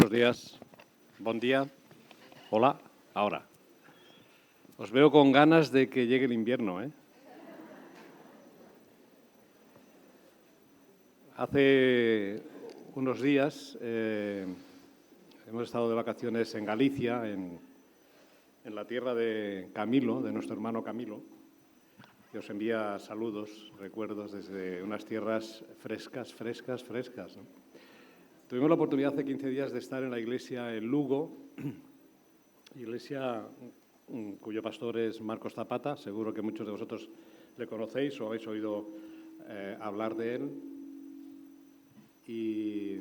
buenos días. Buen día. Hola. Ahora. Os veo con ganas de que llegue el invierno, ¿eh? Hace unos días hemos estado de vacaciones en Galicia, en la tierra de Camilo, de nuestro hermano Camilo, que os envía saludos, recuerdos desde unas tierras frescas, ¿no? Tuvimos la oportunidad hace 15 días de estar en la iglesia en Lugo, iglesia cuyo pastor es Marcos Zapata. Seguro que muchos de vosotros le conocéis o habéis oído hablar de él. Y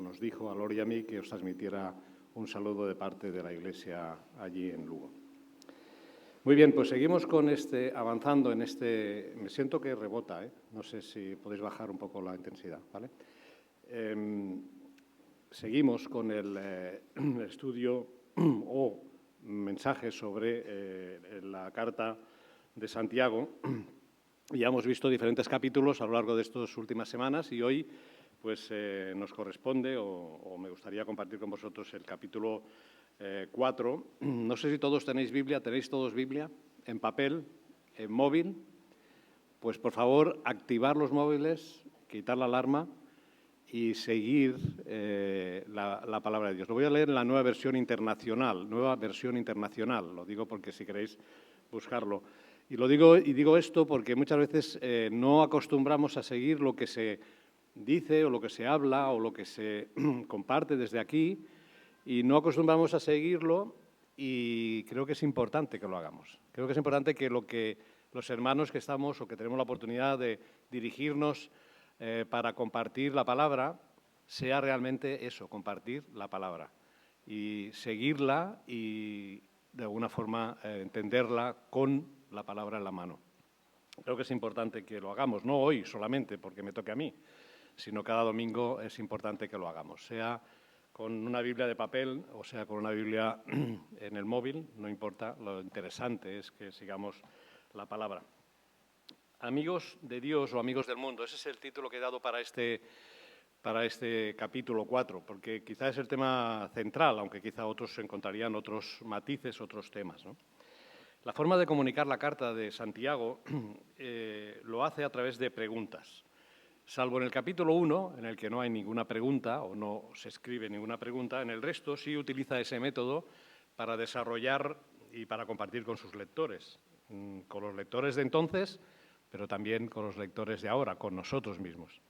nos dijo a Lori y a mí que os transmitiera un saludo de parte de la iglesia allí en Lugo. Muy bien, pues seguimos avanzando en este. Me siento que rebota, ¿eh? No sé si podéis bajar un poco la intensidad, ¿vale? Seguimos con el estudio o mensaje sobre la carta de Santiago. Ya hemos visto diferentes capítulos a lo largo de estas últimas semanas y hoy pues, nos corresponde o me gustaría compartir con vosotros el capítulo 4. No sé si todos tenéis Biblia. ¿Tenéis todos Biblia en papel, en móvil? Pues por favor, activar los móviles, quitar la alarma y seguir la palabra de Dios. Lo voy a leer en la nueva versión internacional. Lo digo porque si queréis buscarlo. Y digo esto porque muchas veces no acostumbramos a seguir lo que se dice o lo que se habla o lo que se comparte desde aquí y no acostumbramos a seguirlo y creo que es importante que lo hagamos. Creo que es importante que los hermanos que estamos o que tenemos la oportunidad de dirigirnos para compartir la palabra sea realmente eso, compartir la palabra y seguirla y de alguna forma entenderla con la palabra en la mano. Creo que es importante que lo hagamos, no hoy solamente porque me toque a mí, sino cada domingo es importante que lo hagamos, sea con una Biblia de papel o sea con una Biblia en el móvil, no importa, lo interesante es que sigamos la palabra. Amigos de Dios o amigos del mundo, ese es el título que he dado para este capítulo 4, porque quizá es el tema central, aunque quizá otros encontrarían otros matices, otros temas, ¿no? La forma de comunicar la carta de Santiago lo hace a través de preguntas. Salvo en el capítulo 1, en el que no hay ninguna pregunta o no se escribe ninguna pregunta, en el resto sí utiliza ese método para desarrollar y para compartir con sus lectores, con los lectores de entonces, pero también con los lectores de ahora, con nosotros mismos.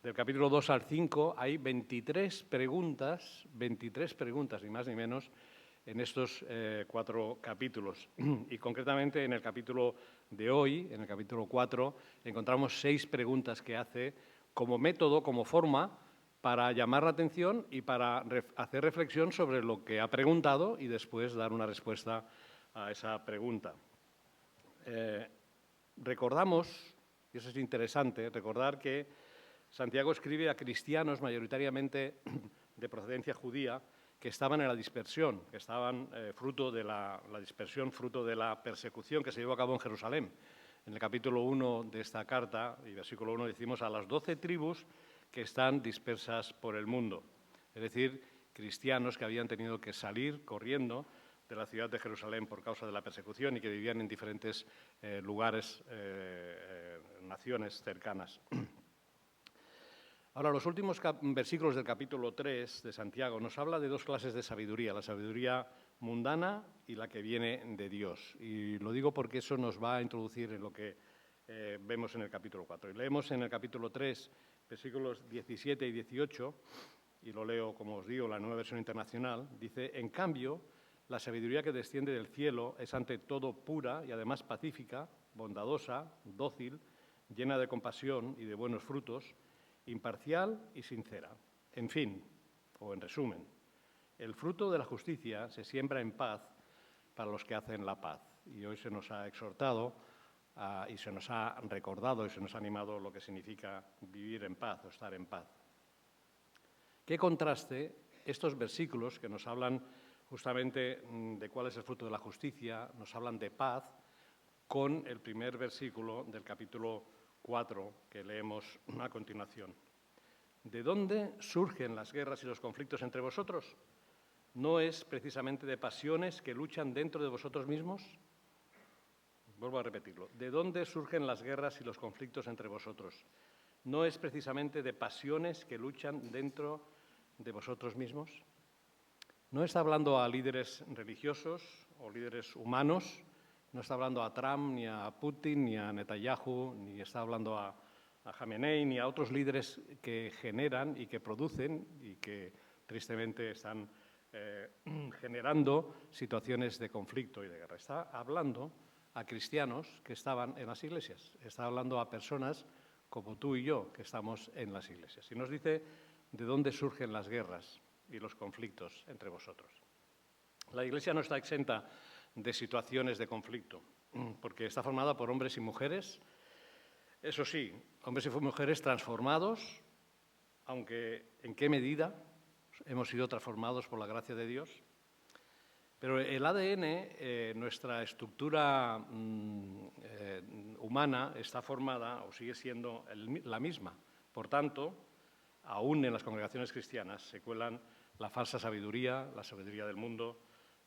Del capítulo 2 al 5 hay 23 preguntas, ni más ni menos, en estos 4 capítulos. Y concretamente en el capítulo de hoy, en el capítulo 4, encontramos 6 preguntas que hace como método, como forma, para llamar la atención y para hacer reflexión sobre lo que ha preguntado y después dar una respuesta a esa pregunta. Recordamos, y eso es interesante, recordar que Santiago escribe a cristianos mayoritariamente de procedencia judía que estaban en la dispersión, que estaban fruto de la dispersión, fruto de la persecución que se llevó a cabo en Jerusalén. En el capítulo 1 de esta carta, y versículo 1, decimos a las 12 tribus que están dispersas por el mundo. Es decir, cristianos que habían tenido que salir corriendo de la ciudad de Jerusalén por causa de la persecución y que vivían en diferentes lugares, naciones cercanas. Ahora, los últimos versículos del capítulo 3 de Santiago nos habla de 2 clases de sabiduría, la sabiduría mundana y la que viene de Dios. Y lo digo porque eso nos va a introducir en lo que vemos en el capítulo 4. Y leemos en el capítulo 3, versículos 17 y 18, y lo leo, como os digo, la nueva versión internacional, dice: en cambio, la sabiduría que desciende del cielo es ante todo pura y además pacífica, bondadosa, dócil, llena de compasión y de buenos frutos, imparcial y sincera. En fin, o en resumen, el fruto de la justicia se siembra en paz para los que hacen la paz. Y hoy se nos ha exhortado y se nos ha recordado y se nos ha animado lo que significa vivir en paz o estar en paz. Qué contraste estos versículos que nos hablan justamente de cuál es el fruto de la justicia, nos hablan de paz, con el primer versículo del capítulo 4 que leemos a continuación. ¿de dónde surgen las guerras y los conflictos entre vosotros? ¿No es precisamente de pasiones que luchan dentro de vosotros mismos? Vuelvo a repetirlo. ¿De dónde surgen las guerras y los conflictos entre vosotros? ¿No es precisamente de pasiones que luchan dentro de vosotros mismos? No está hablando a líderes religiosos o líderes humanos, no está hablando a Trump, ni a Putin, ni a Netanyahu, ni está hablando a Jamenei, ni a otros líderes que generan y que producen y que tristemente están generando situaciones de conflicto y de guerra. Está hablando a cristianos que estaban en las iglesias, está hablando a personas como tú y yo que estamos en las iglesias. Y nos dice de dónde surgen las guerras y los conflictos entre vosotros. La Iglesia no está exenta de situaciones de conflicto, porque está formada por hombres y mujeres, eso sí, hombres y mujeres transformados, aunque en qué medida hemos sido transformados por la gracia de Dios. Pero el ADN, nuestra estructura humana, está formada o sigue siendo la misma. Por tanto, aún en las congregaciones cristianas se cuelan la falsa sabiduría, la sabiduría del mundo,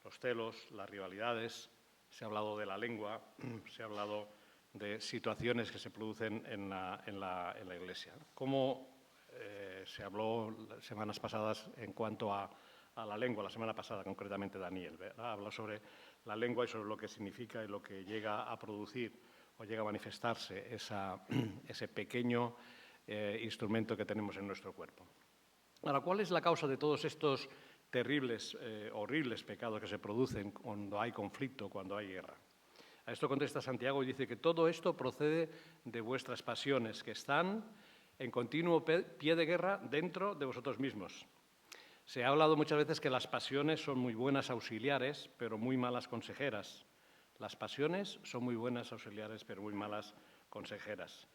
los celos, las rivalidades. Se ha hablado de la lengua, se ha hablado de situaciones que se producen en la Iglesia. Como se habló semanas pasadas en cuanto a la lengua, la semana pasada concretamente Daniel, ¿verdad? Habla sobre la lengua y sobre lo que significa y lo que llega a producir o llega a manifestarse ese pequeño instrumento que tenemos en nuestro cuerpo. Ahora, ¿cuál es la causa de todos estos terribles, horribles pecados que se producen cuando hay conflicto, cuando hay guerra? A esto contesta Santiago y dice que todo esto procede de vuestras pasiones, que están en continuo pie de guerra dentro de vosotros mismos. Se ha hablado muchas veces que las pasiones son muy buenas auxiliares, pero muy malas consejeras. Las pasiones son muy buenas auxiliares, pero muy malas consejeras.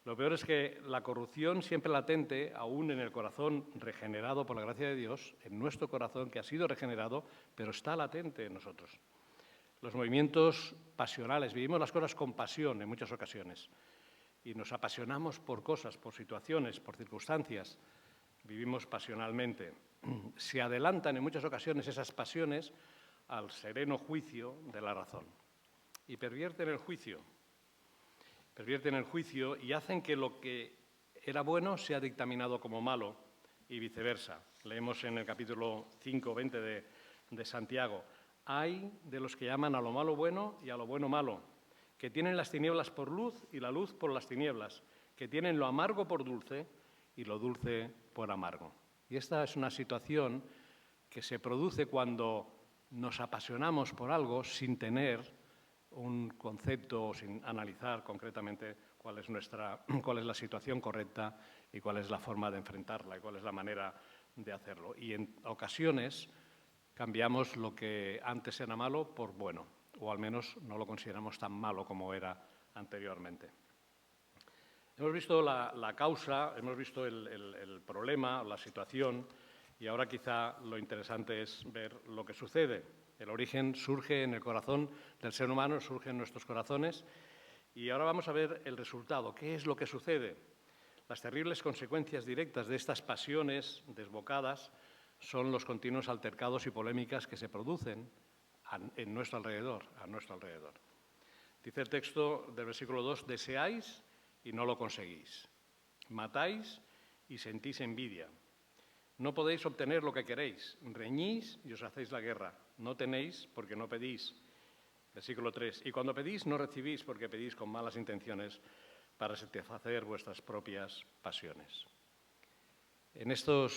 Lo peor es que la corrupción siempre latente, aún en el corazón regenerado por la gracia de Dios, en nuestro corazón que ha sido regenerado, pero está latente en nosotros. Los movimientos pasionales, vivimos las cosas con pasión en muchas ocasiones y nos apasionamos por cosas, por situaciones, por circunstancias. Vivimos pasionalmente. Se adelantan en muchas ocasiones esas pasiones al sereno juicio de la razón y pervierten el juicio y hacen que lo que era bueno sea dictaminado como malo y viceversa. Leemos en el capítulo 5, 20 de Santiago: hay de los que llaman a lo malo bueno y a lo bueno malo, que tienen las tinieblas por luz y la luz por las tinieblas, que tienen lo amargo por dulce y lo dulce por amargo. Y esta es una situación que se produce cuando nos apasionamos por algo sin tener un concepto o sin analizar concretamente cuál es la situación correcta y cuál es la forma de enfrentarla y cuál es la manera de hacerlo. Y en ocasiones cambiamos lo que antes era malo por bueno, o al menos no lo consideramos tan malo como era anteriormente. Hemos visto la causa, hemos visto el problema, la situación, y ahora quizá lo interesante es ver lo que sucede. El origen surge en el corazón del ser humano, surge en nuestros corazones, y ahora vamos a ver el resultado. ¿Qué es lo que sucede? Las terribles consecuencias directas de estas pasiones desbocadas son los continuos altercados y polémicas que se producen a nuestro alrededor. Dice el texto del versículo 2, deseáis y no lo conseguís. Matáis y sentís envidia. No podéis obtener lo que queréis. Reñís y os hacéis la guerra. No tenéis porque no pedís. Versículo 3. Y cuando pedís no recibís porque pedís con malas intenciones para satisfacer vuestras propias pasiones. En este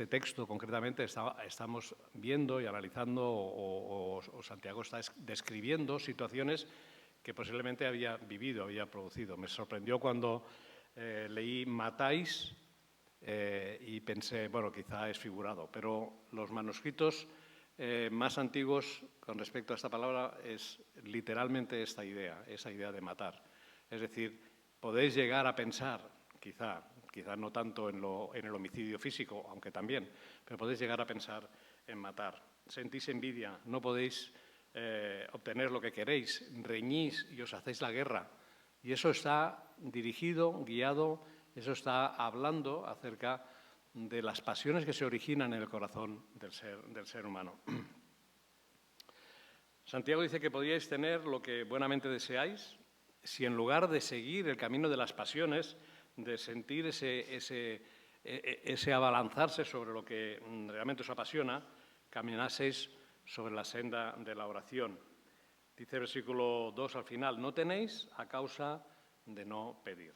texto concretamente estamos viendo y analizando o Santiago está describiendo situaciones que posiblemente había vivido, había producido. Me sorprendió cuando leí matáis y pensé, bueno, quizá es figurado, pero los manuscritos más antiguos con respecto a esta palabra es literalmente esa idea de matar. Es decir, podéis llegar a pensar, quizá no tanto en el homicidio físico, aunque también, pero podéis llegar a pensar en matar. Sentís envidia, no podéis obtener lo que queréis, reñís y os hacéis la guerra. Y eso está dirigido, guiado Eso está hablando acerca de las pasiones que se originan en el corazón del ser humano. Santiago dice que podíais tener lo que buenamente deseáis si en lugar de seguir el camino de las pasiones, de sentir ese abalanzarse sobre lo que realmente os apasiona, caminaseis sobre la senda de la oración. Dice el versículo 2 al final, no tenéis a causa de no pedir.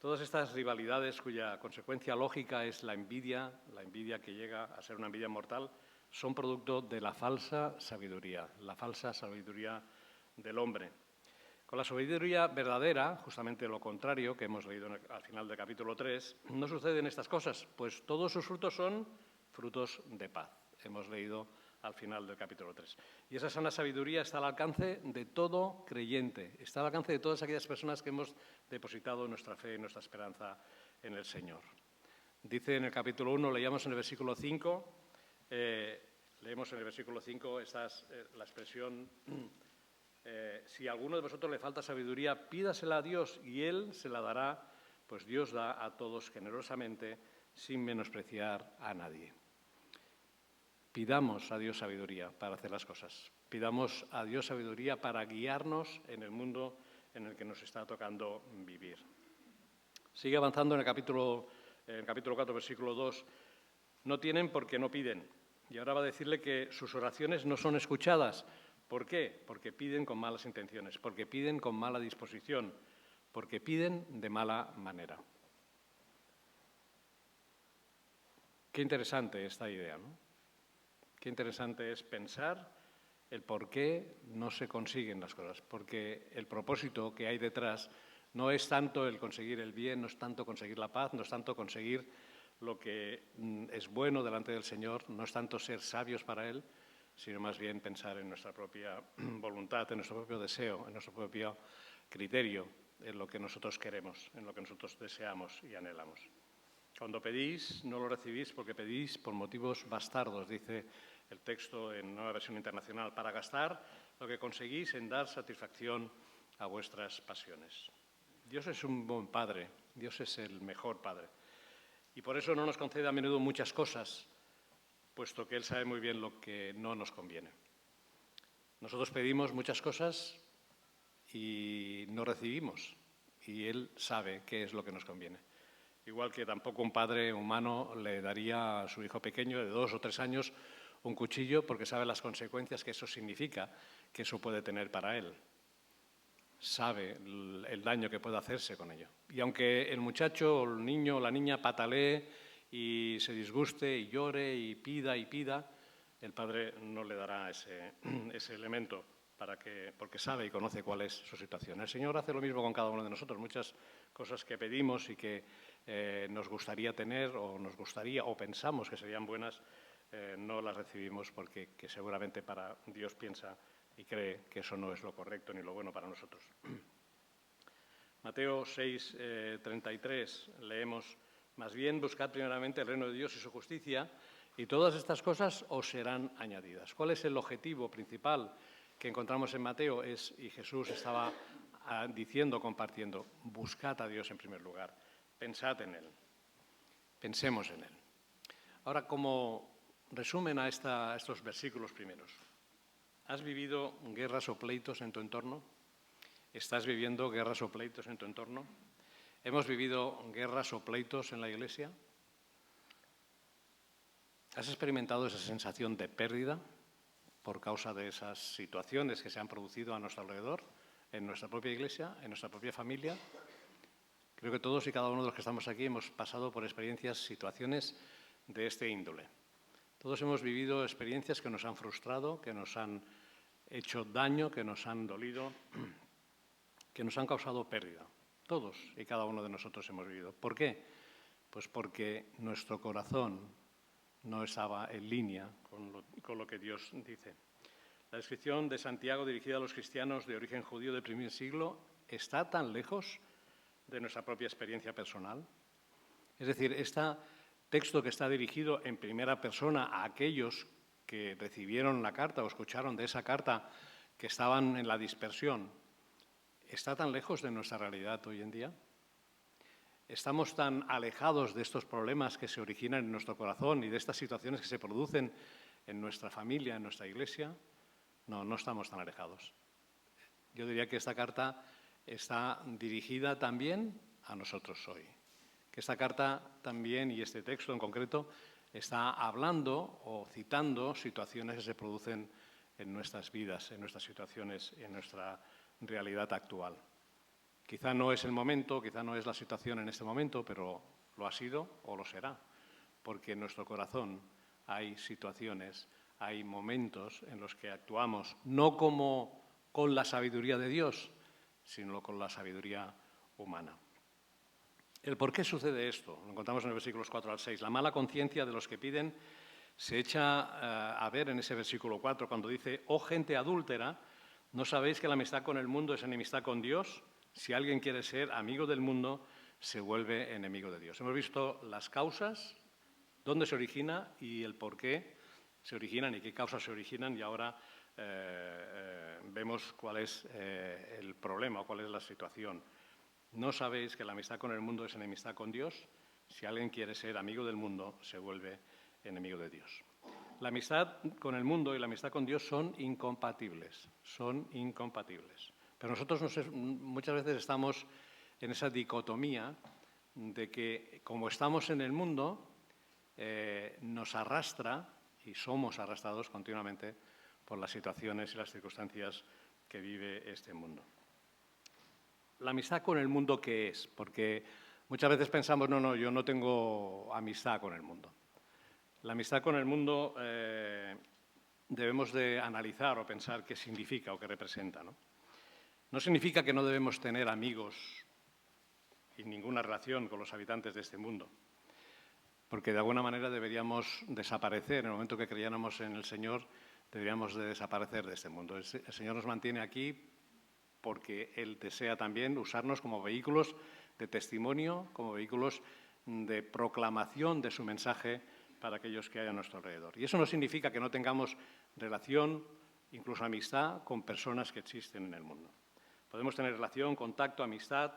Todas estas rivalidades cuya consecuencia lógica es la envidia que llega a ser una envidia mortal, son producto de la falsa sabiduría del hombre. Con la sabiduría verdadera, justamente lo contrario que hemos leído al final del capítulo 3, no suceden estas cosas, pues todos sus frutos son frutos de paz. Hemos leído al final del capítulo 3. Y esa sana sabiduría está al alcance de todo creyente, está al alcance de todas aquellas personas que hemos depositado nuestra fe y nuestra esperanza en el Señor. Dice en el capítulo 1, leíamos en el versículo 5, la expresión, si a alguno de vosotros le falta sabiduría, pídasela a Dios y Él se la dará, pues Dios da a todos generosamente sin menospreciar a nadie. Pidamos a Dios sabiduría para hacer las cosas. Pidamos a Dios sabiduría para guiarnos en el mundo en el que nos está tocando vivir. Sigue avanzando en el capítulo 4, versículo 2. No tienen porque no piden. Y ahora va a decirle que sus oraciones no son escuchadas. ¿Por qué? Porque piden con malas intenciones, porque piden con mala disposición, porque piden de mala manera. Qué interesante esta idea, ¿no? Qué interesante es pensar el por qué no se consiguen las cosas, porque el propósito que hay detrás no es tanto el conseguir el bien, no es tanto conseguir la paz, no es tanto conseguir lo que es bueno delante del Señor, no es tanto ser sabios para Él, sino más bien pensar en nuestra propia voluntad, en nuestro propio deseo, en nuestro propio criterio, en lo que nosotros queremos, en lo que nosotros deseamos y anhelamos. Cuando pedís, no lo recibís porque pedís por motivos bastardos, dice el texto en Nueva Versión Internacional, para gastar lo que conseguís en dar satisfacción a vuestras pasiones. Dios es un buen Padre, Dios es el mejor Padre. Y por eso no nos concede a menudo muchas cosas, puesto que Él sabe muy bien lo que no nos conviene. Nosotros pedimos muchas cosas y no recibimos, y Él sabe qué es lo que nos conviene. Igual que tampoco un padre humano le daría a su hijo pequeño de 2 o 3 años un cuchillo porque sabe las consecuencias que eso significa, que eso puede tener para él. Sabe el daño que puede hacerse con ello. Y aunque el muchacho, o el niño o la niña patalee y se disguste y llore y pida, el padre no le dará ese elemento porque sabe y conoce cuál es su situación. El Señor hace lo mismo con cada uno de nosotros. Muchas cosas que pedimos y que nos gustaría tener o pensamos que serían buenas, no las recibimos porque seguramente para Dios piensa y cree que eso no es lo correcto ni lo bueno para nosotros. Mateo 6, 33, leemos, más bien buscad primeramente el reino de Dios y su justicia y todas estas cosas os serán añadidas. ¿Cuál es el objetivo principal que encontramos en Mateo? Y Jesús estaba diciendo, compartiendo, buscad a Dios en primer lugar, pensad en Él, pensemos en Él. Ahora, como resumen a estos versículos primeros, ¿has vivido guerras o pleitos en tu entorno? ¿Estás viviendo guerras o pleitos en tu entorno? ¿Hemos vivido guerras o pleitos en la Iglesia? ¿Has experimentado esa sensación de pérdida por causa de esas situaciones que se han producido a nuestro alrededor, en nuestra propia Iglesia, en nuestra propia familia? Creo que todos y cada uno de los que estamos aquí hemos pasado por experiencias, situaciones de este índole. Todos hemos vivido experiencias que nos han frustrado, que nos han hecho daño, que nos han dolido, que nos han causado pérdida. Todos y cada uno de nosotros hemos vivido. ¿Por qué? Pues porque nuestro corazón no estaba en línea con lo que Dios dice. La descripción de Santiago dirigida a los cristianos de origen judío del primer siglo está tan lejos de nuestra propia experiencia personal. Es decir, este texto que está dirigido en primera persona a aquellos que recibieron la carta o escucharon de esa carta que estaban en la dispersión, ¿está tan lejos de nuestra realidad hoy en día? ¿Estamos tan alejados de estos problemas que se originan en nuestro corazón y de estas situaciones que se producen en nuestra familia, en nuestra iglesia? No, no estamos tan alejados. Yo diría que esta carta está dirigida también a nosotros hoy. Que esta carta también, y este texto en concreto, está hablando o citando situaciones que se producen en nuestras vidas, en nuestras situaciones, en nuestra realidad actual. Quizá no es el momento, quizá no es la situación en este momento, pero lo ha sido o lo será, porque en nuestro corazón hay situaciones, hay momentos en los que actuamos no como con la sabiduría de Dios, sino con la sabiduría humana. ¿El por qué sucede esto? Lo encontramos en los versículos 4 al 6. La mala conciencia de los que piden se echa a ver en ese versículo 4 cuando dice: «Oh gente adúltera, ¿no sabéis que la amistad con el mundo es enemistad con Dios? Si alguien quiere ser amigo del mundo, se vuelve enemigo de Dios». Hemos visto las causas, dónde se origina y el por qué se originan y qué causas se originan, y ahora vemos cuál es el problema o cuál es la situación. ¿No sabéis que la amistad con el mundo es enemistad con Dios? Si alguien quiere ser amigo del mundo, se vuelve enemigo de Dios. La amistad con el mundo y la amistad con Dios son incompatibles, Pero nosotros muchas veces estamos en esa dicotomía de que, como estamos en el mundo, nos arrastra y somos arrastrados continuamente por las situaciones y las circunstancias que vive este mundo. La amistad con el mundo, ¿qué es? Porque muchas veces pensamos, no, yo no tengo amistad con el mundo. La amistad con el mundo debemos de analizar o pensar qué significa o qué representa, ¿no? No significa que no debemos tener amigos y ninguna relación con los habitantes de este mundo, porque de alguna manera deberíamos desaparecer. En el momento que creyéramos en el Señor, deberíamos de desaparecer de este mundo. El Señor nos mantiene aquí porque Él desea también usarnos como vehículos de testimonio, como vehículos de proclamación de su mensaje para aquellos que hay a nuestro alrededor. Y eso no significa que no tengamos relación, incluso amistad, con personas que existen en el mundo. Podemos tener relación, contacto, amistad,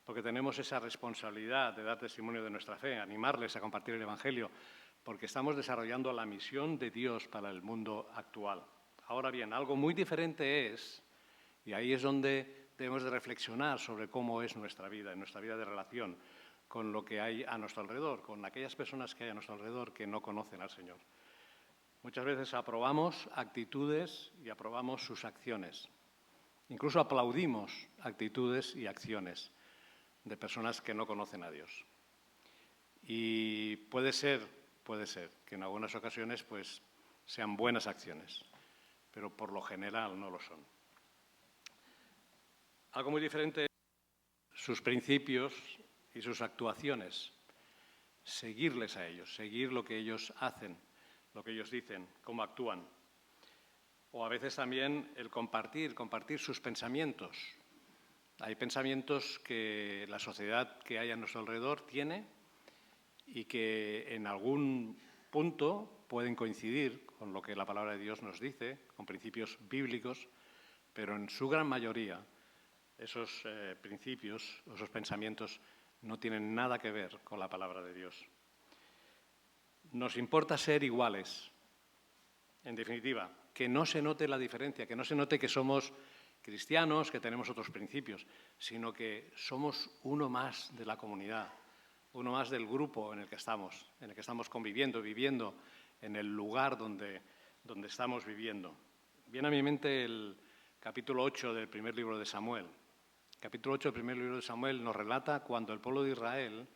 porque tenemos esa responsabilidad de dar testimonio de nuestra fe, animarles a compartir el Evangelio, porque estamos desarrollando la misión de Dios para el mundo actual. Ahora bien, algo muy diferente es, y ahí es donde debemos de reflexionar sobre cómo es nuestra vida de relación con lo que hay a nuestro alrededor, con aquellas personas que hay a nuestro alrededor que no conocen al Señor. Muchas veces aprobamos actitudes y aprobamos sus acciones. Incluso aplaudimos actitudes y acciones de personas que no conocen a Dios. Y puede ser que en algunas ocasiones pues, sean buenas acciones, pero por lo general no lo son. Algo muy diferente es sus principios y sus actuaciones, seguirles a ellos, seguir lo que ellos hacen, lo que ellos dicen, cómo actúan. O a veces también el compartir sus pensamientos. Hay pensamientos que la sociedad que hay a nuestro alrededor tiene y que en algún punto pueden coincidir con lo que la palabra de Dios nos dice, con principios bíblicos, pero en su gran mayoría esos principios, esos pensamientos no tienen nada que ver con la palabra de Dios. Nos importa ser iguales, en definitiva, que no se note la diferencia, que no se note que somos cristianos, que tenemos otros principios, sino que somos uno más de la comunidad, uno más del grupo en el que estamos conviviendo, viviendo en el lugar donde estamos viviendo. Viene a mi mente el capítulo 8 del primer libro de Samuel. El capítulo 8 del primer libro de Samuel nos relata cuando el pueblo de Israel,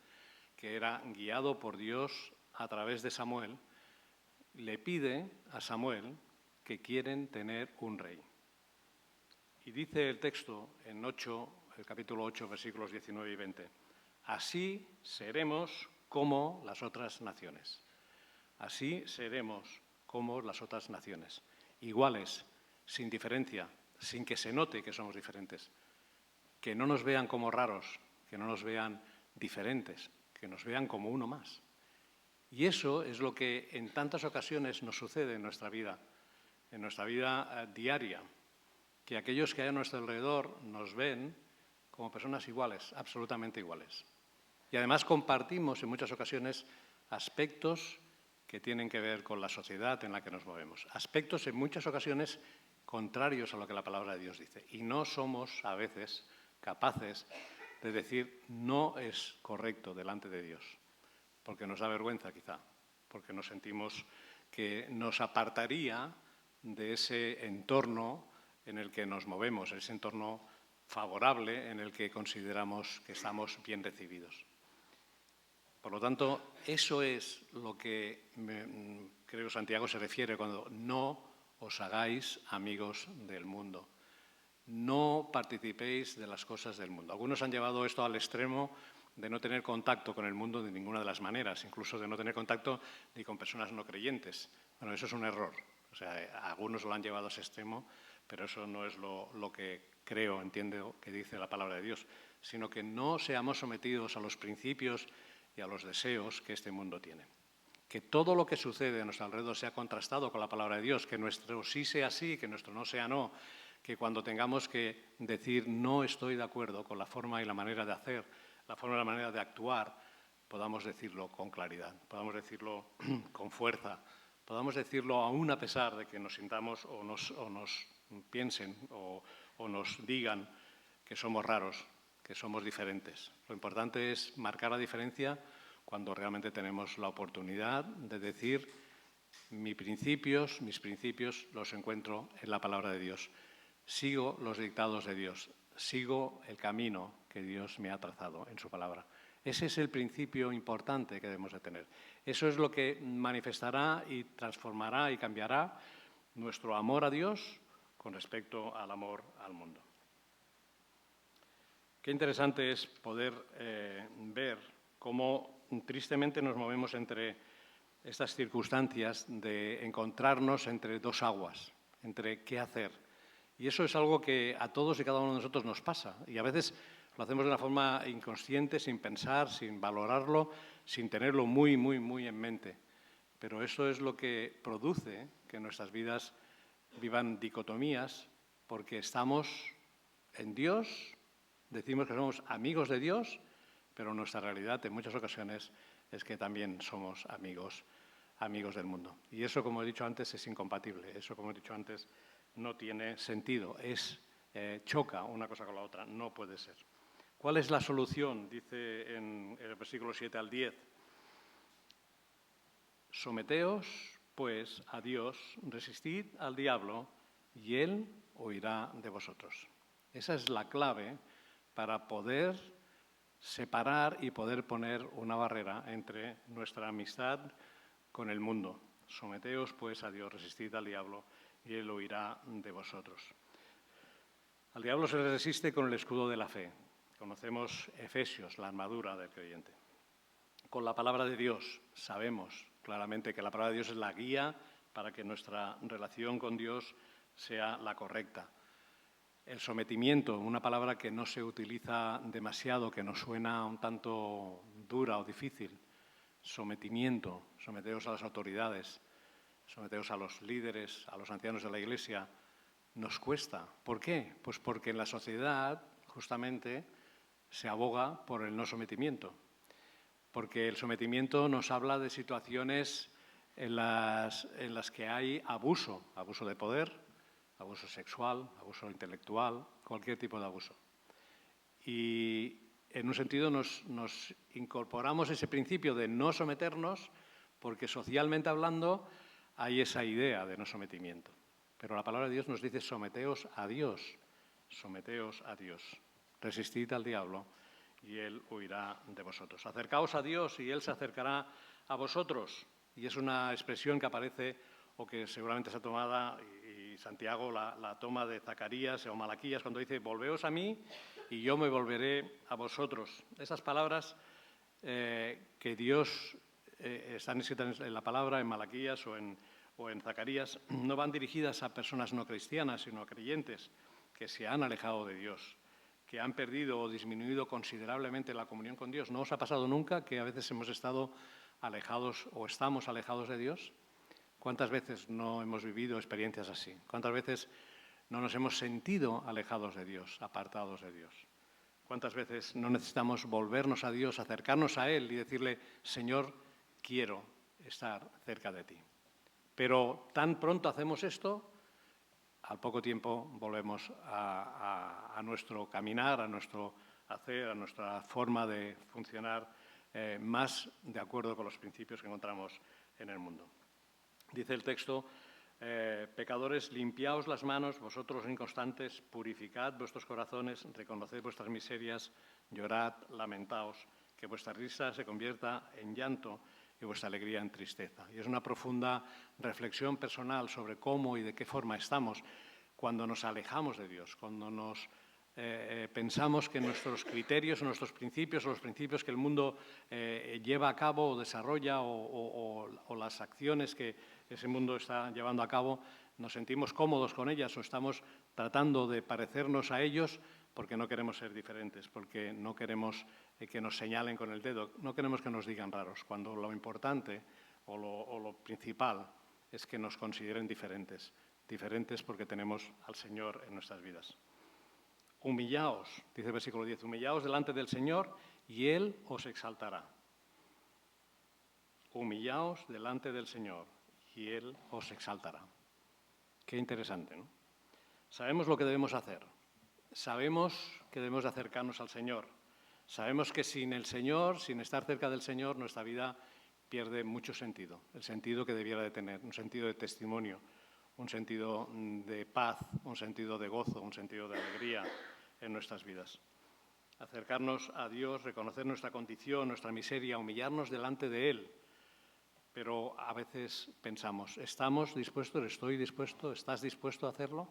que era guiado por Dios a través de Samuel, le pide a Samuel que quieren tener un rey. Y dice el texto en el capítulo 8, versículos 19 y 20, «Así seremos como las otras naciones». Así seremos como las otras naciones, iguales, sin diferencia, sin que se note que somos diferentes. Que no nos vean como raros, que no nos vean diferentes, que nos vean como uno más. Y eso es lo que en tantas ocasiones nos sucede en nuestra vida diaria, que aquellos que hay a nuestro alrededor nos ven como personas iguales, absolutamente iguales. Y además compartimos en muchas ocasiones aspectos que tienen que ver con la sociedad en la que nos movemos. Aspectos en muchas ocasiones contrarios a lo que la palabra de Dios dice. Y no somos a veces capaces de decir no es correcto delante de Dios, porque nos da vergüenza quizá, porque nos sentimos que nos apartaría de ese entorno en el que nos movemos, ese entorno favorable en el que consideramos que estamos bien recibidos. Por lo tanto, eso es lo que creo Santiago se refiere cuando no os hagáis amigos del mundo. No participéis de las cosas del mundo. Algunos han llevado esto al extremo de no tener contacto con el mundo de ninguna de las maneras, incluso de no tener contacto ni con personas no creyentes. Bueno, eso es un error. O sea, algunos lo han llevado a ese extremo, pero eso no es lo que creo, entiendo que dice la palabra de Dios, sino que no seamos sometidos a los principios y a los deseos que este mundo tiene. Que todo lo que sucede a nuestro alrededor sea contrastado con la palabra de Dios, que nuestro sí sea sí, que nuestro no sea no, que cuando tengamos que decir no estoy de acuerdo con la forma y la manera de hacer, la forma y la manera de actuar, podamos decirlo con claridad, podamos decirlo con fuerza, podamos decirlo aún a pesar de que nos sintamos o nos piensen o nos digan que somos raros, que somos diferentes. Lo importante es marcar la diferencia cuando realmente tenemos la oportunidad de decir mis principios los encuentro en la palabra de Dios. Sigo los dictados de Dios, sigo el camino que Dios me ha trazado en su palabra. Ese es el principio importante que debemos de tener. Eso es lo que manifestará y transformará y cambiará nuestro amor a Dios con respecto al amor al mundo. Qué interesante es poder ver cómo tristemente nos movemos entre estas circunstancias de encontrarnos entre dos aguas, entre qué hacer. Y eso es algo que a todos y cada uno de nosotros nos pasa. Y a veces lo hacemos de una forma inconsciente, sin pensar, sin valorarlo, sin tenerlo muy, muy, muy en mente. Pero eso es lo que produce que nuestras vidas vivan dicotomías, porque estamos en Dios, decimos que somos amigos de Dios, pero nuestra realidad en muchas ocasiones es que también somos amigos del mundo. Y eso, como he dicho antes, es incompatible. Eso, como he dicho antes, no tiene sentido. Choca una cosa con la otra. No puede ser. ¿Cuál es la solución? Dice en el versículo 7 al 10. Someteos, pues, a Dios, resistid al diablo, y él huirá de vosotros. Esa es la clave para poder separar y poder poner una barrera entre nuestra amistad con el mundo. Someteos, pues, a Dios, resistid al diablo, y él huirá de vosotros. Al diablo se le resiste con el escudo de la fe. Conocemos Efesios, la armadura del creyente. Con la palabra de Dios sabemos claramente que la palabra de Dios es la guía para que nuestra relación con Dios sea la correcta. El sometimiento, una palabra que no se utiliza demasiado, que nos suena un tanto dura o difícil. Sometimiento, someteos a las autoridades, someteos a los líderes, a los ancianos de la Iglesia. Nos cuesta. ¿Por qué? Pues porque en la sociedad, justamente, se aboga por el no sometimiento. Porque el sometimiento nos habla de situaciones en las que hay abuso de poder, abuso sexual, abuso intelectual, cualquier tipo de abuso. Y en un sentido nos incorporamos ese principio de no someternos porque socialmente hablando hay esa idea de no sometimiento. Pero la palabra de Dios nos dice someteos a Dios, resistid al diablo y él huirá de vosotros. Acercaos a Dios y él se acercará a vosotros. Y es una expresión que aparece o que seguramente se ha tomado, y Santiago la toma de Zacarías o Malaquías cuando dice volveos a mí y yo me volveré a vosotros. Esas palabras que Dios están escritas en la palabra, en Malaquías o en Zacarías, no van dirigidas a personas no cristianas, sino a creyentes que se han alejado de Dios, que han perdido o disminuido considerablemente la comunión con Dios. ¿No os ha pasado nunca que a veces hemos estado alejados o estamos alejados de Dios? ¿Cuántas veces no hemos vivido experiencias así? ¿Cuántas veces no nos hemos sentido alejados de Dios, apartados de Dios? ¿Cuántas veces no necesitamos volvernos a Dios, acercarnos a Él y decirle, Señor, quiero estar cerca de ti? Pero tan pronto hacemos esto, al poco tiempo volvemos a nuestro caminar, a nuestro hacer, a nuestra forma de funcionar más de acuerdo con los principios que encontramos en el mundo. Dice el texto, pecadores, limpiaos las manos, vosotros inconstantes, purificad vuestros corazones, reconoced vuestras miserias, llorad, lamentaos, que vuestra risa se convierta en llanto y vuestra alegría en tristeza. Y es una profunda reflexión personal sobre cómo y de qué forma estamos cuando nos alejamos de Dios, cuando nos pensamos que nuestros criterios, nuestros principios, o los principios que el mundo lleva a cabo o desarrolla o las acciones que ese mundo está llevando a cabo, nos sentimos cómodos con ellas o estamos tratando de parecernos a ellos porque no queremos ser diferentes, porque no queremos que nos señalen con el dedo, no queremos que nos digan raros, cuando lo importante o lo principal es que nos consideren diferentes, diferentes porque tenemos al Señor en nuestras vidas. Humillaos, dice el versículo 10, humillaos delante del Señor y Él os exaltará. Humillaos delante del Señor y Él os exaltará. Qué interesante, ¿no? Sabemos lo que debemos hacer. Sabemos que debemos de acercarnos al Señor. Sabemos que sin el Señor, sin estar cerca del Señor, nuestra vida pierde mucho sentido. El sentido que debiera de tener, un sentido de testimonio, un sentido de paz, un sentido de gozo, un sentido de alegría en nuestras vidas. Acercarnos a Dios, reconocer nuestra condición, nuestra miseria, humillarnos delante de Él. Pero a veces pensamos, ¿estamos dispuestos? ¿Estoy dispuesto? ¿Estás dispuesto a hacerlo?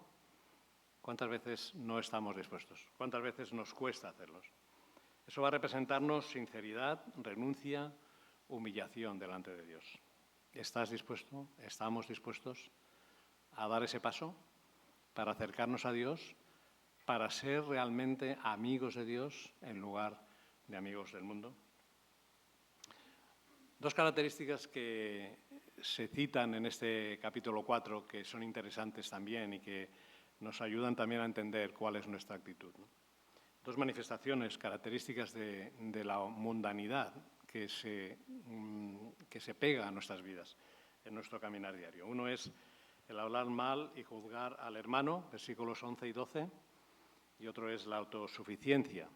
¿Cuántas veces no estamos dispuestos? ¿Cuántas veces nos cuesta hacerlos? Eso va a representarnos sinceridad, renuncia, humillación delante de Dios. ¿Estás dispuesto? ¿Estamos dispuestos a dar ese paso para acercarnos a Dios, para ser realmente amigos de Dios en lugar de amigos del mundo? Dos características que se citan en este capítulo 4 que son interesantes también y que nos ayudan también a entender cuál es nuestra actitud, ¿no? Dos manifestaciones, características de la mundanidad que se pega a nuestras vidas, en nuestro caminar diario. Uno es el hablar mal y juzgar al hermano, versículos 11 y 12, y otro es la autosuficiencia.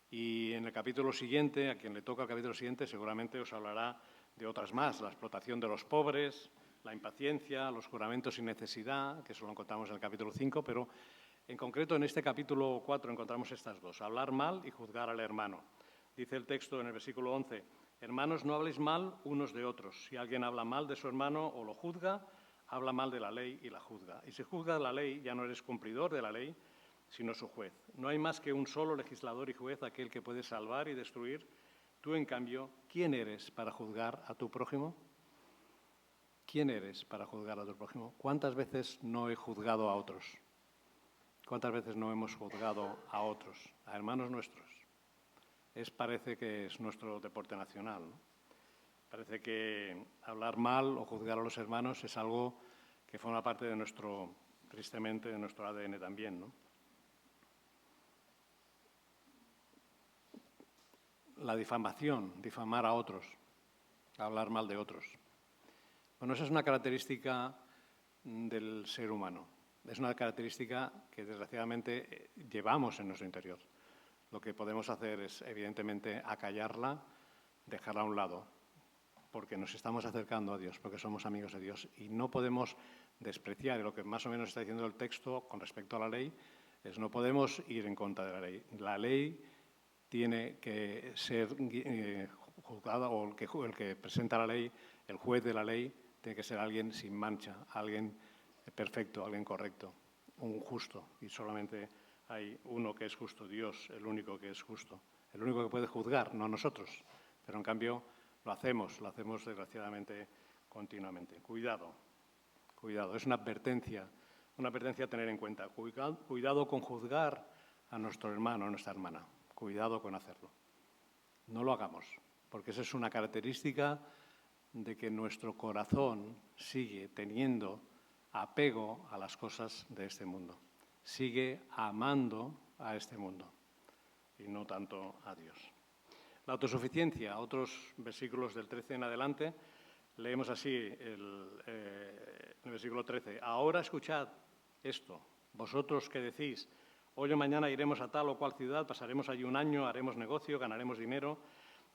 Y en el capítulo siguiente, a quien le toca el capítulo siguiente, seguramente os hablará de otras más, la explotación de los pobres, la impaciencia, los juramentos sin necesidad, que eso lo encontramos en el capítulo 5, pero en concreto en este capítulo 4 encontramos estas dos, hablar mal y juzgar al hermano. Dice el texto en el versículo 11, hermanos, no habléis mal unos de otros. Si alguien habla mal de su hermano o lo juzga, habla mal de la ley y la juzga. Y si juzga la ley, ya no eres cumplidor de la ley, sino su juez. No hay más que un solo legislador y juez, aquel que puede salvar y destruir. Tú, en cambio, ¿quién eres para juzgar a tu prójimo? ¿Quién eres para juzgar a tu prójimo? ¿Cuántas veces no he juzgado a otros? ¿Cuántas veces no hemos juzgado a otros, a hermanos nuestros? Parece que es nuestro deporte nacional, ¿no? Parece que hablar mal o juzgar a los hermanos es algo que forma parte de nuestro, tristemente, de nuestro ADN también, ¿no? La difamación, difamar a otros, hablar mal de otros. Bueno, esa es una característica del ser humano. Es una característica que, desgraciadamente, llevamos en nuestro interior. Lo que podemos hacer es, evidentemente, acallarla, dejarla a un lado, porque nos estamos acercando a Dios, porque somos amigos de Dios. Y no podemos despreciar, y lo que más o menos está diciendo el texto con respecto a la ley, es no podemos ir en contra de la ley. La ley tiene que ser juzgada, o el que presenta la ley, el juez de la ley, tiene que ser alguien sin mancha, alguien perfecto, alguien correcto, un justo. Y solamente hay uno que es justo, Dios, el único que es justo, el único que puede juzgar, no nosotros. Pero en cambio lo hacemos desgraciadamente continuamente. Cuidado, cuidado, es una advertencia a tener en cuenta. Cuidado con juzgar a nuestro hermano, a nuestra hermana. Cuidado con hacerlo. No lo hagamos, porque esa es una característica de que nuestro corazón sigue teniendo apego a las cosas de este mundo. Sigue amando a este mundo. y no tanto a Dios. La autosuficiencia, otros versículos del 13 en adelante, leemos así el versículo 13. Ahora escuchad esto, vosotros que decís, hoy o mañana iremos a tal o cual ciudad, pasaremos allí un año, haremos negocio, ganaremos dinero,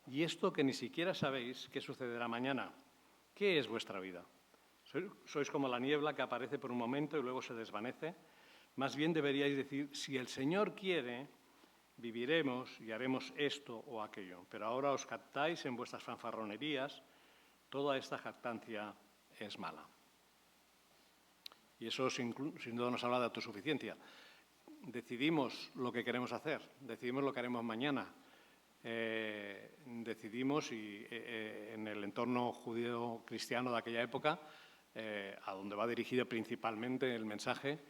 y esto que ni siquiera sabéis qué sucederá mañana. ¿Qué es vuestra vida? ¿Sois como la niebla que aparece por un momento y luego se desvanece? Más bien deberíais decir, si el Señor quiere, viviremos y haremos esto o aquello. Pero ahora os captáis en vuestras fanfarronerías, toda esta jactancia es mala. Y eso sin duda nos habla de autosuficiencia. Decidimos lo que queremos hacer, decidimos lo que haremos mañana. Decidimos, y en el entorno judío-cristiano de aquella época, a donde va dirigido principalmente el mensaje,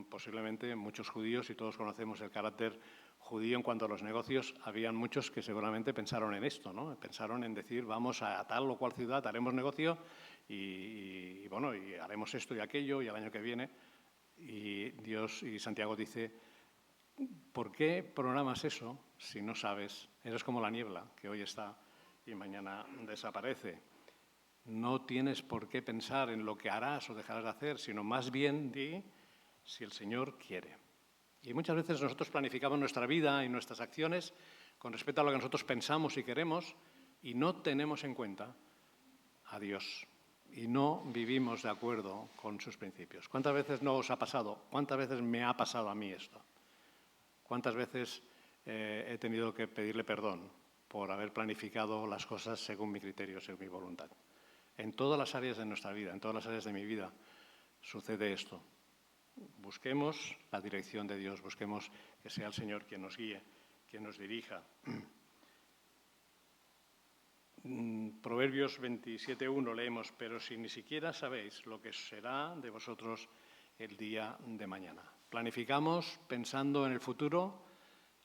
posiblemente muchos judíos, y todos conocemos el carácter judío en cuanto a los negocios, habían muchos que seguramente pensaron en esto, ¿no? Pensaron en decir, vamos a tal o cual ciudad, haremos negocio y haremos esto y aquello y el año que viene. Y Dios y Santiago dice, ¿por qué programas eso si no sabes? Eres como la niebla que hoy está y mañana desaparece. No tienes por qué pensar en lo que harás o dejarás de hacer, sino más bien di si el Señor quiere. Y muchas veces nosotros planificamos nuestra vida y nuestras acciones con respecto a lo que nosotros pensamos y queremos y no tenemos en cuenta a Dios y no vivimos de acuerdo con sus principios. ¿Cuántas veces no os ha pasado? ¿Cuántas veces me ha pasado a mí esto? ¿Cuántas veces he tenido que pedirle perdón por haber planificado las cosas según mi criterio, según mi voluntad? En todas las áreas de nuestra vida, en todas las áreas de mi vida, sucede esto. Busquemos la dirección de Dios, busquemos que sea el Señor quien nos guíe, quien nos dirija. Proverbios 27:1 leemos, pero si ni siquiera sabéis lo que será de vosotros el día de mañana. Planificamos pensando en el futuro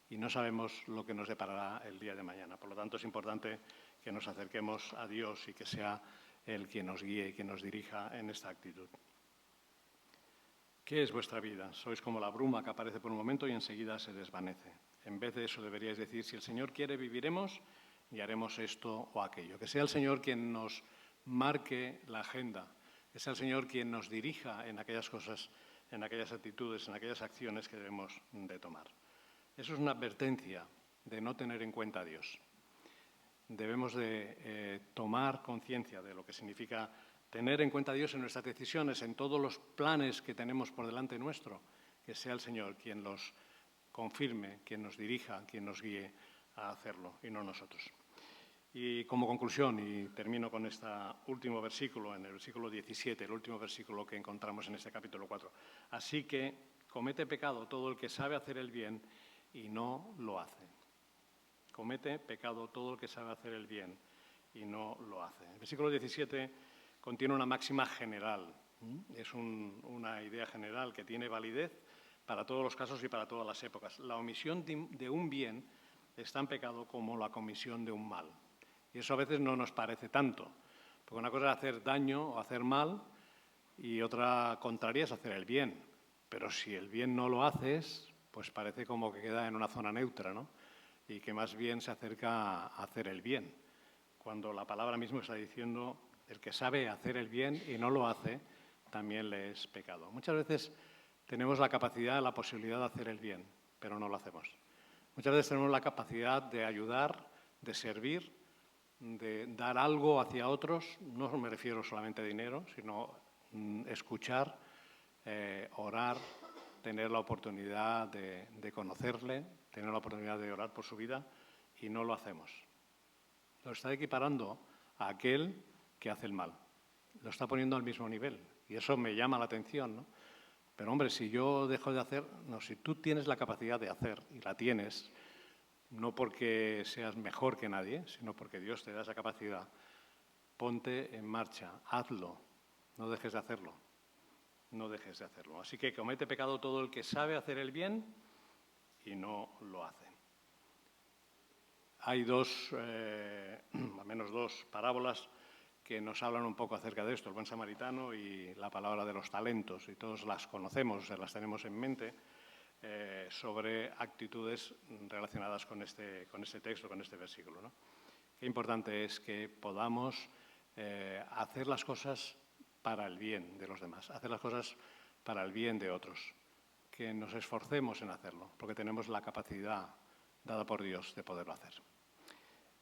y no sabemos lo que nos deparará el día de mañana. Por lo tanto, es importante que nos acerquemos a Dios y que sea Él quien nos guíe y quien nos dirija en esta actitud. ¿Qué es vuestra vida? Sois como la bruma que aparece por un momento y enseguida se desvanece. En vez de eso deberíais decir, si el Señor quiere, viviremos y haremos esto o aquello. Que sea el Señor quien nos marque la agenda, que sea el Señor quien nos dirija en aquellas cosas, en aquellas actitudes, en aquellas acciones que debemos de tomar. Eso es una advertencia de no tener en cuenta a Dios. Debemos de tomar conciencia de lo que significa tener en cuenta a Dios en nuestras decisiones, en todos los planes que tenemos por delante nuestro, que sea el Señor quien los confirme, quien nos dirija, quien nos guíe a hacerlo y no nosotros. Y como conclusión, y termino con este último versículo, en el versículo 17, el último versículo que encontramos en este capítulo 4. Así que comete pecado todo el que sabe hacer el bien y no lo hace. Comete pecado todo el que sabe hacer el bien y no lo hace. El versículo 17 contiene una máxima general. Es una idea general que tiene validez para todos los casos y para todas las épocas. La omisión de un bien es tan pecado como la comisión de un mal. Y eso a veces no nos parece tanto, porque una cosa es hacer daño o hacer mal y otra contraria es hacer el bien. Pero si el bien no lo haces, pues parece como que queda en una zona neutra, ¿no? Y que más bien se acerca a hacer el bien, cuando la palabra misma está diciendo el que sabe hacer el bien y no lo hace, también le es pecado. Muchas veces tenemos la capacidad, la posibilidad de hacer el bien, pero no lo hacemos. Muchas veces tenemos la capacidad de ayudar, de servir, de dar algo hacia otros. No me refiero solamente a dinero, sino escuchar, orar, tener la oportunidad de conocerle, tener la oportunidad de orar por su vida, y no lo hacemos. Lo está equiparando a aquel que hace el mal. Lo está poniendo al mismo nivel. Y eso me llama la atención, ¿no? Pero, hombre, si yo dejo de hacer... No, si tú tienes la capacidad de hacer, y la tienes, no porque seas mejor que nadie, sino porque Dios te da esa capacidad, ponte en marcha, hazlo, no dejes de hacerlo. No dejes de hacerlo. Así que comete pecado todo el que sabe hacer el bien y no lo hace. Hay al menos dos parábolas que nos hablan un poco acerca de esto, el buen samaritano y la palabra de los talentos, y todos las conocemos, las tenemos en mente. sobre actitudes relacionadas con este texto, con este versículo, ¿no? Qué importante es que podamos hacer las cosas para el bien de los demás, hacer las cosas para el bien de otros, que nos esforcemos en hacerlo, porque tenemos la capacidad dada por Dios de poderlo hacer.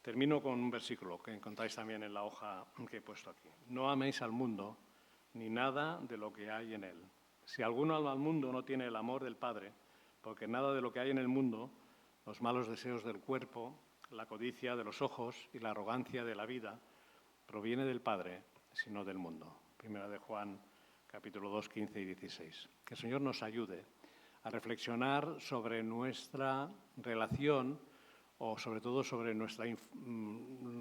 Termino con un versículo que encontráis también en la hoja que he puesto aquí. No améis al mundo ni nada de lo que hay en él. Si alguno ama al mundo no tiene el amor del Padre, porque nada de lo que hay en el mundo, los malos deseos del cuerpo, la codicia de los ojos y la arrogancia de la vida, proviene del Padre, sino del mundo. Primera de Juan, capítulo 2, 15 y 16. Que el Señor nos ayude a reflexionar sobre nuestra relación o sobre todo sobre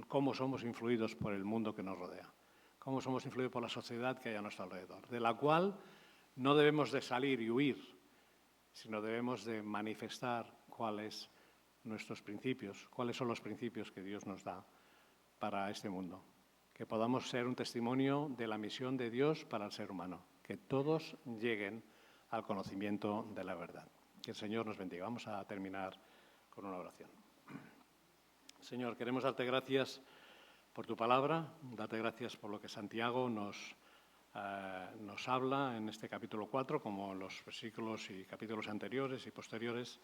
cómo somos influidos por el mundo que nos rodea, cómo somos influidos por la sociedad que hay a nuestro alrededor, de la cual no debemos de salir y huir, sino debemos de manifestar cuáles nuestros principios, cuáles son los principios que Dios nos da para este mundo. Que podamos ser un testimonio de la misión de Dios para el ser humano, que todos lleguen al conocimiento de la verdad. Que el Señor nos bendiga. Vamos a terminar con una oración. Señor, queremos darte gracias por tu palabra, darte gracias por lo que Santiago nos habla en este capítulo 4, como en los versículos y capítulos anteriores y posteriores.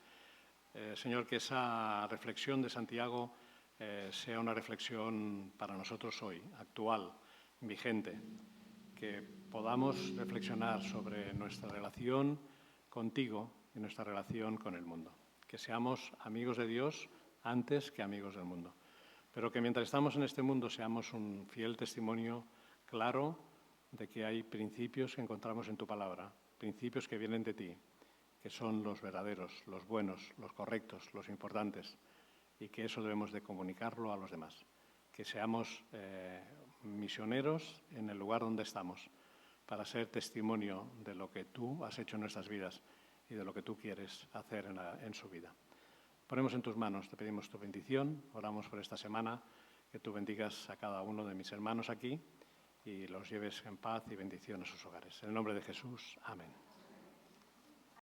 Señor, que esa reflexión de Santiago sea una reflexión para nosotros hoy, actual, vigente, que podamos reflexionar sobre nuestra relación contigo y nuestra relación con el mundo, que seamos amigos de Dios antes que amigos del mundo, pero que mientras estamos en este mundo seamos un fiel testimonio claro de que hay principios que encontramos en tu palabra, principios que vienen de ti, que son los verdaderos, los buenos, los correctos, los importantes, y que eso debemos de comunicarlo a los demás. Que seamos misioneros en el lugar donde estamos, para ser testimonio de lo que tú has hecho en nuestras vidas y de lo que tú quieres hacer en su vida. Ponemos en tus manos, te pedimos tu bendición, oramos por esta semana, que tú bendigas a cada uno de mis hermanos aquí y los lleves en paz y bendición a sus hogares. En el nombre de Jesús, amén.